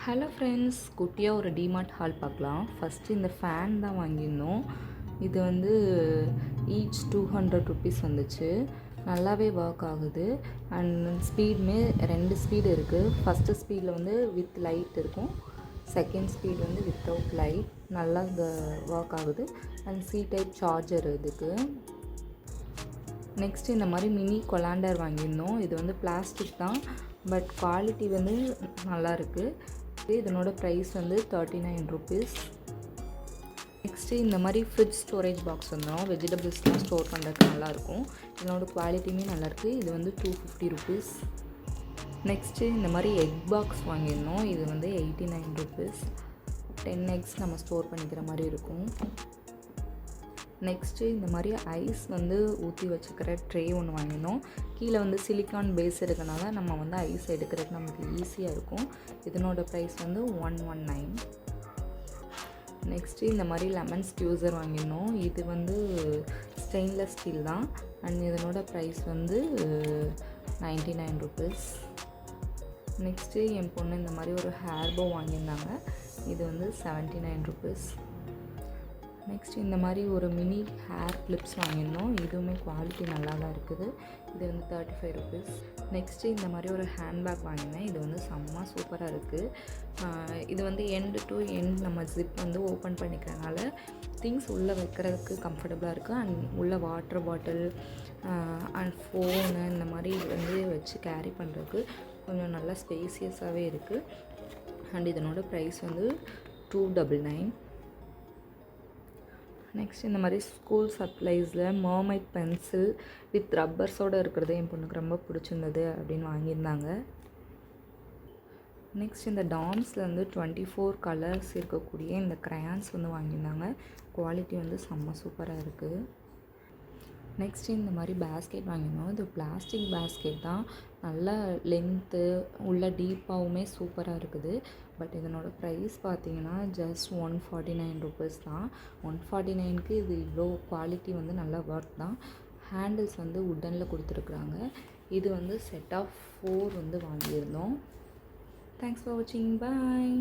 Hello friends, குட்டியாக ஒரு DMart hall பார்க்கலாம். ஃபஸ்ட்டு இந்த ஃபேன் தான் வாங்கியிருந்தோம். இது வந்து ஈச் 200 ருபீஸ் வந்துச்சு. நல்லாவே ஒர்க் ஆகுது. அண்ட் ஸ்பீடுமே 2 ஸ்பீடு இருக்குது. ஃபஸ்ட்டு ஸ்பீடில் வந்து வித் லைட் இருக்கும், செகண்ட் ஸ்பீட் வந்து வித்தவுட் லைட். நல்லா ஒர்க் ஆகுது. அண்ட் சி டைப் சார்ஜர் இதுக்கு. நெக்ஸ்ட்டு இந்த மாதிரி மினி கொலாண்டர் வாங்கியிருந்தோம். இது வந்து பிளாஸ்டிக் தான், பட் குவாலிட்டி வந்து நல்லாயிருக்கு. இதனோட ப்ரைஸ் வந்து 39 ருபீஸ். நெக்ஸ்ட்டு இந்த மாதிரி ஃப்ரிட்ஜ் ஸ்டோரேஜ் பாக்ஸ் வந்துடும். வெஜிடபிள்ஸ்லாம் ஸ்டோர் பண்ணுறதுக்கு நல்லாயிருக்கும். இதனோட குவாலிட்டியுமே நல்லாயிருக்கு. இது வந்து 250 ருபீஸ். நெக்ஸ்ட்டு இந்த மாதிரி எக் பாக்ஸ் வாங்கியிருந்தோம். இது வந்து 89 ருபீஸ். 10 எக்ஸ் நம்ம ஸ்டோர் பண்ணிக்கிற மாதிரி இருக்கும். நெக்ஸ்ட்டு இந்த மாதிரி ஐஸ் வந்து ஊற்றி வச்சுக்கிற ட்ரே ஒன்று வாங்கினோம். கீழே வந்து சிலிக்கான் பேஸ் இருக்கனால நம்ம வந்து ஐஸ் எடுக்கிறதுக்கு நமக்கு ஈஸியாக இருக்கும். இதனோட ப்ரைஸ் வந்து 119. நெக்ஸ்ட்டு இந்த மாதிரி லெமன் ஸ்க்யூசர் வாங்கினோம். இது வந்து ஸ்டெயின்லெஸ் ஸ்டீல் தான். அண்ட் இதனோட ப்ரைஸ் வந்து 99 ருபீஸ். நெக்ஸ்ட்டு என் பொண்ணு இந்த மாதிரி ஒரு ஹேர் போ வாங்கியிருந்தாங்க. இது வந்து 79 ருபீஸ். நெக்ஸ்ட் இந்த மாதிரி ஒரு மினி ஹேர் கிளிப்ஸ் வாங்கியிருந்தோம். இதுவுமே குவாலிட்டி நல்லா தான் இருக்குது. இது வந்து 35 ருபீஸ். நெக்ஸ்ட்டு இந்த மாதிரி ஒரு ஹேண்ட்பேக் வாங்கினேன். இது வந்து செம்ம சூப்பராக இருக்குது. இது வந்து எண்டு டு எண்ட் நம்ம ஜிப் வந்து ஓப்பன் பண்ணிக்கிறனால திங்ஸ் உள்ளே வைக்கிறதுக்கு கம்ஃபர்டபுளாக இருக்குது. அண்ட் உள்ள வாட்டர் பாட்டில் அண்ட் ஃபோனு இந்த மாதிரி வந்து வச்சு கேரி பண்ணுறதுக்கு கொஞ்சம் நல்லா ஸ்பேசியஸாகவே இருக்குது. அண்ட் இதனோட ப்ரைஸ் வந்து 299. நெக்ஸ்ட் இந்த மாதிரி ஸ்கூல் சப்ளைஸில் மர்மைட் பென்சில் வித் ரப்பர்ஸோடு இருக்கிறது என் பொண்ணுக்கு ரொம்ப பிடிச்சிருந்தது அப்படின்னு வாங்கியிருந்தாங்க. நெக்ஸ்ட் இந்த டாம்ஸில் வந்து 24 கலர்ஸ் இருக்கக்கூடிய இந்த க்ரையான்ஸ் வந்து வாங்கியிருந்தாங்க. குவாலிட்டி வந்து செம்ம சூப்பராக இருக்குது. நெக்ஸ்ட்டு இந்த மாதிரி பேஸ்கெட் வாங்கியிருந்தோம். இது பிளாஸ்டிக் பேஸ்கெட் தான். நல்லா லென்த்து உள்ள டீப்பாகவுமே சூப்பராக இருக்குது. பட் இதனோட ப்ரைஸ் பார்த்தீங்கன்னா ஜஸ்ட் 149 ருபீஸ் தான். 149க்கு இது இவ்வளோ குவாலிட்டி வந்து நல்லா ஒர்த் தான். ஹேண்டில்ஸ் வந்து உட்டனில் கொடுத்துருக்குறாங்க. இது வந்து செட் ஆஃப் 4 வந்து வாங்கியிருந்தோம். தேங்க்ஸ் ஃபார் வாட்சிங். பாய்.